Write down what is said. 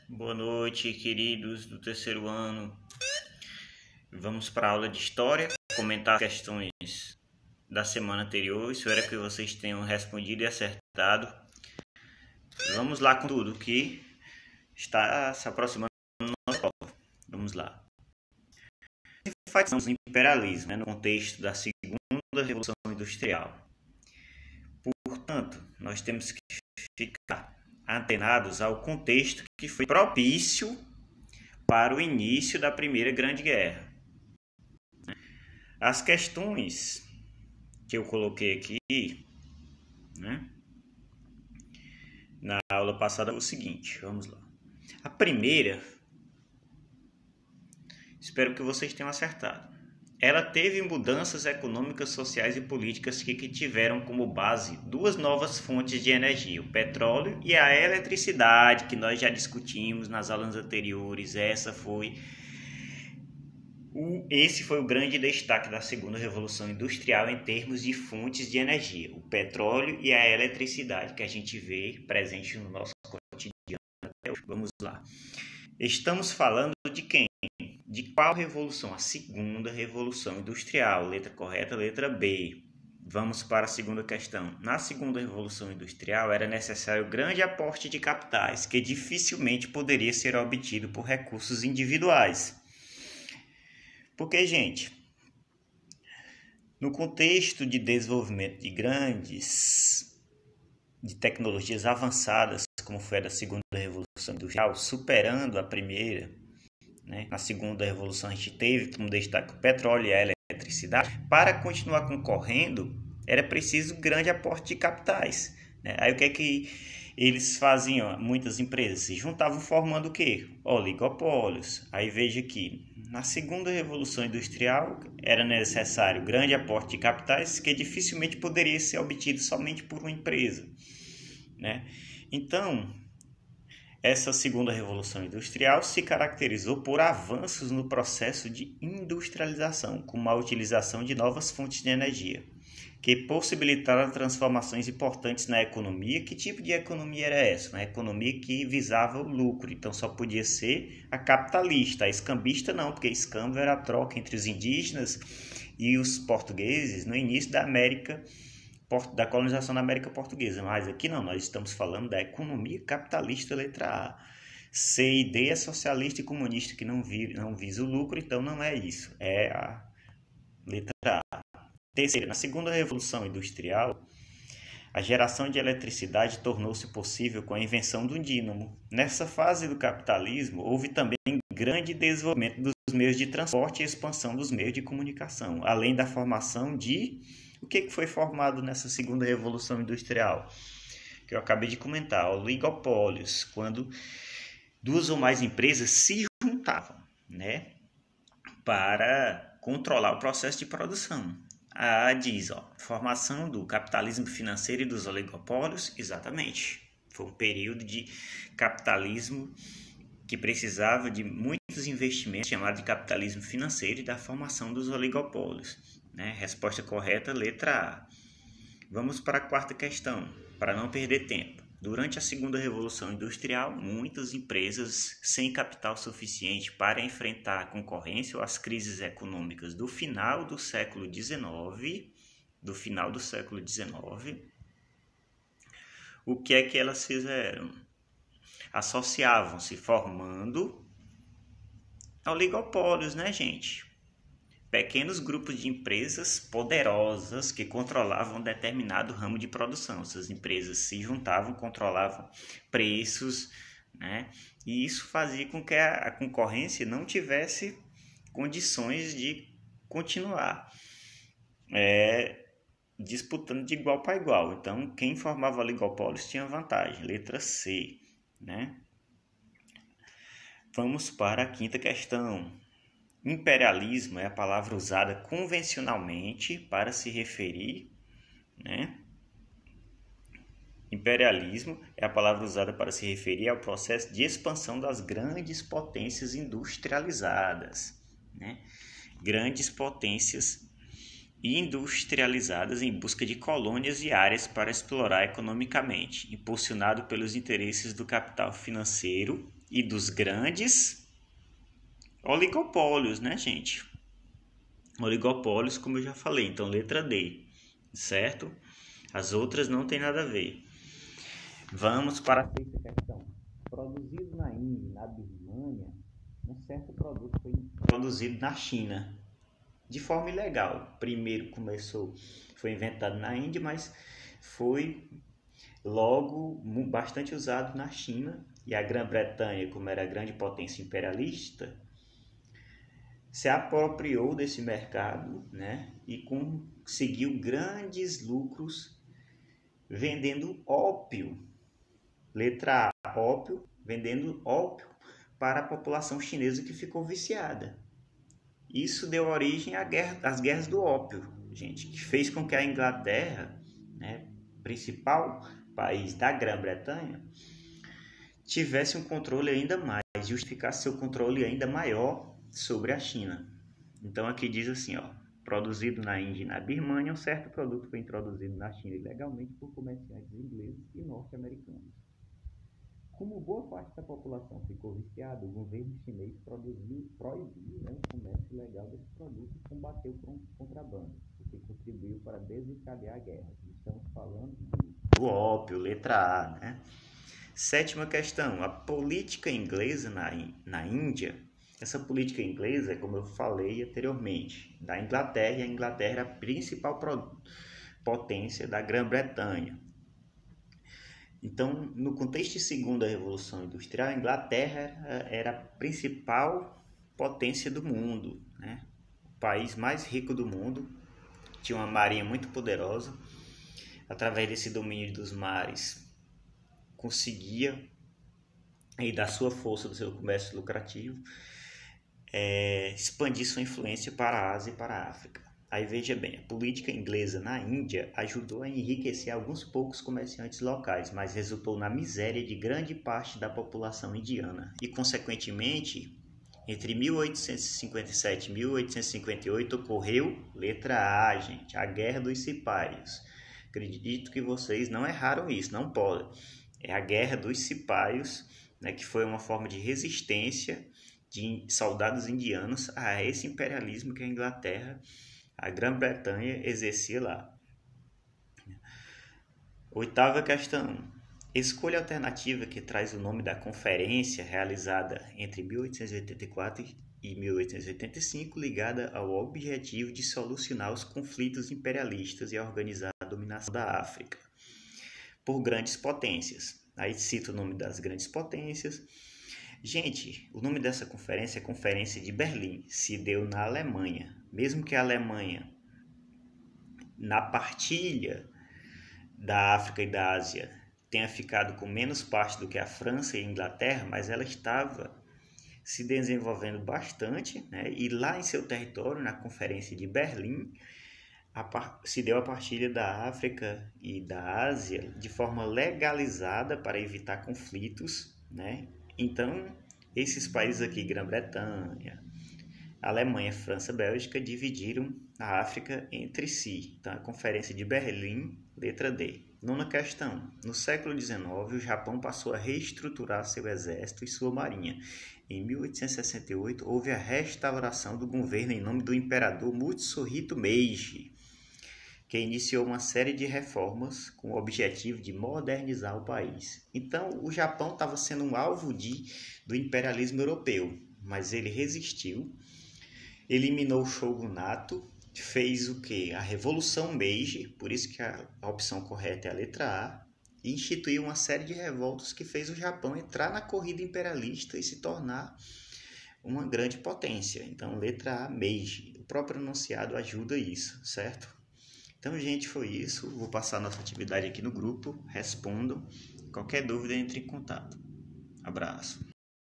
Boa noite, queridos do terceiro ano. Vamos para a aula de História, comentar as questões da semana anterior. Espero que vocês tenham respondido e acertado. Vamos lá com tudo que está se aproximando do nosso prova. Vamos lá. Enfatizamos o imperialismo, no contexto da segunda Revolução Industrial. Portanto, nós temos que ficar antenados ao contexto que foi propício para o início da Primeira Grande Guerra. As questões que eu coloquei aqui, na aula passada, é o seguinte, vamos lá. A primeira, espero que vocês tenham acertado. Ela teve mudanças econômicas, sociais e políticas que tiveram como base duas novas fontes de energia, o petróleo e a eletricidade, que nós já discutimos nas aulas anteriores. Esse foi o grande destaque da segunda revolução industrial em termos de fontes de energia, o petróleo e a eletricidade, que a gente vê presente no nosso cotidiano até hoje. Vamos lá. Estamos falando de quem? De qual revolução? A segunda revolução industrial. Letra correta, letra B. Vamos para a segunda questão. Na segunda revolução industrial era necessário grande aporte de capitais, que dificilmente poderia ser obtido por recursos individuais. Porque, gente, no contexto de desenvolvimento de tecnologias avançadas, como foi a da segunda revolução industrial, superando a primeira, na segunda revolução a gente teve como destaque o petróleo e a eletricidade. Para continuar concorrendo, era preciso grande aporte de capitais. Aí o que é que eles faziam? Muitas empresas se juntavam formando o quê? Oligopólios. Aí veja aqui, na segunda revolução industrial era necessário grande aporte de capitais que dificilmente poderia ser obtido somente por uma empresa. Então, essa segunda revolução industrial se caracterizou por avanços no processo de industrialização, como a utilização de novas fontes de energia, que possibilitaram transformações importantes na economia. Que tipo de economia era essa? Uma economia que visava o lucro, então só podia ser a capitalista, a escambista não, porque escambo era a troca entre os indígenas e os portugueses no início da colonização da América Portuguesa. Mas aqui não, nós estamos falando da economia capitalista, letra A. C e D é socialista e comunista, que não visa o lucro, então não é isso, é a letra A. Terceira, na segunda revolução industrial, a geração de eletricidade tornou-se possível com a invenção do dínamo. Nessa fase do capitalismo, houve também grande desenvolvimento dos meios de transporte e expansão dos meios de comunicação, além da formação de... O que foi formado nessa segunda revolução industrial? Que eu acabei de comentar, oligopólios, quando duas ou mais empresas se juntavam, para controlar o processo de produção. Diz, formação do capitalismo financeiro e dos oligopólios, exatamente. Foi um período de capitalismo que precisava de muitos investimentos, chamado de capitalismo financeiro, e da formação dos oligopólios. Resposta correta, letra A. Vamos para a quarta questão, para não perder tempo. Durante a segunda revolução industrial, muitas empresas sem capital suficiente para enfrentar a concorrência ou as crises econômicas do final do século XIX, o que é que elas fizeram? Associavam-se, formando oligopólios, gente? Pequenos grupos de empresas poderosas que controlavam determinado ramo de produção. Essas empresas se juntavam, controlavam preços, e isso fazia com que a concorrência não tivesse condições de continuar disputando de igual para igual. Então, quem formava oligopólios tinha vantagem. Letra C. Vamos para a quinta questão. Imperialismo é a palavra usada convencionalmente para se referir, Imperialismo é a palavra usada para se referir ao processo de expansão das grandes potências industrializadas, Grandes potências industrializadas em busca de colônias e áreas para explorar economicamente, impulsionado pelos interesses do capital financeiro e dos grandes oligopólios, né, gente? Oligopólios, como eu já falei, então letra D, certo? As outras não tem nada a ver. Vamos para a sexta questão. Produzido na Índia e na Birmânia, um certo produto foi produzido na China de forma ilegal. Primeiro foi inventado na Índia, mas foi logo bastante usado na China, e a Grã-Bretanha, como era a grande potência imperialista, se apropriou desse mercado, né, e conseguiu grandes lucros vendendo ópio. Letra A, ópio, vendendo ópio para a população chinesa que ficou viciada. Isso deu origem às guerras do ópio, gente, que fez com que a Inglaterra, né, principal país da Grã-Bretanha, tivesse um controle ainda mais, justificasse seu controle ainda maior sobre a China. Então aqui diz assim, ó, produzido na Índia e na Birmânia, um certo produto foi introduzido na China ilegalmente por comerciantes ingleses e norte-americanos. Como boa parte da população ficou viciada, o governo chinês proibiu, o comércio ilegal desse produto e combateu o contrabando, o que contribuiu para desencadear a guerra. Estamos falando do ópio, letra A, né? Sétima questão, a política inglesa na Índia. Essa política inglesa, como eu falei anteriormente, da Inglaterra, e a Inglaterra era a principal potência da Grã-Bretanha. Então, no contexto de segunda revolução industrial, a Inglaterra era a principal potência do mundo, né? O país mais rico do mundo, tinha uma marinha muito poderosa. Através desse domínio dos mares, conseguia, e da sua força, do seu comércio lucrativo, expandir sua influência para a Ásia e para a África. Aí veja bem, a política inglesa na Índia ajudou a enriquecer alguns poucos comerciantes locais, mas resultou na miséria de grande parte da população indiana e, consequentemente, entre 1857 e 1858 ocorreu, letra A, gente, a Guerra dos Cipaios. Acredito que vocês não erraram isso, não podem. É a Guerra dos Cipaios, né, que foi uma forma de resistência de soldados indianos a esse imperialismo que a Inglaterra, a Grã-Bretanha, exercia lá. Oitava questão. Escolha a alternativa que traz o nome da conferência realizada entre 1884 e 1885, ligada ao objetivo de solucionar os conflitos imperialistas e organizar a dominação da África por grandes potências. Aí cita o nome das grandes potências. Gente, o nome dessa conferência é Conferência de Berlim, se deu na Alemanha. Mesmo que a Alemanha, na partilha da África e da Ásia, tenha ficado com menos parte do que a França e a Inglaterra, mas ela estava se desenvolvendo bastante, né? E lá em seu território, na Conferência de Berlim, se deu a partilha da África e da Ásia de forma legalizada para evitar conflitos, né? Então, esses países aqui, Grã-Bretanha, Alemanha, França, Bélgica, dividiram a África entre si. Então, a Conferência de Berlim, letra D. Nona questão. No século XIX, o Japão passou a reestruturar seu exército e sua marinha. Em 1868, houve a restauração do governo em nome do imperador Mutsuhito Meiji, que iniciou uma série de reformas com o objetivo de modernizar o país. Então, o Japão estava sendo um alvo do imperialismo europeu, mas ele resistiu, eliminou o shogunato, fez o quê? A Revolução Meiji, por isso que a opção correta é a letra A, e instituiu uma série de revoltas que fez o Japão entrar na corrida imperialista e se tornar uma grande potência. Então, letra A, Meiji. O próprio enunciado ajuda isso, certo? Então, gente, foi isso. Vou passar nossa atividade aqui no grupo. Respondam. Qualquer dúvida, entre em contato. Abraço.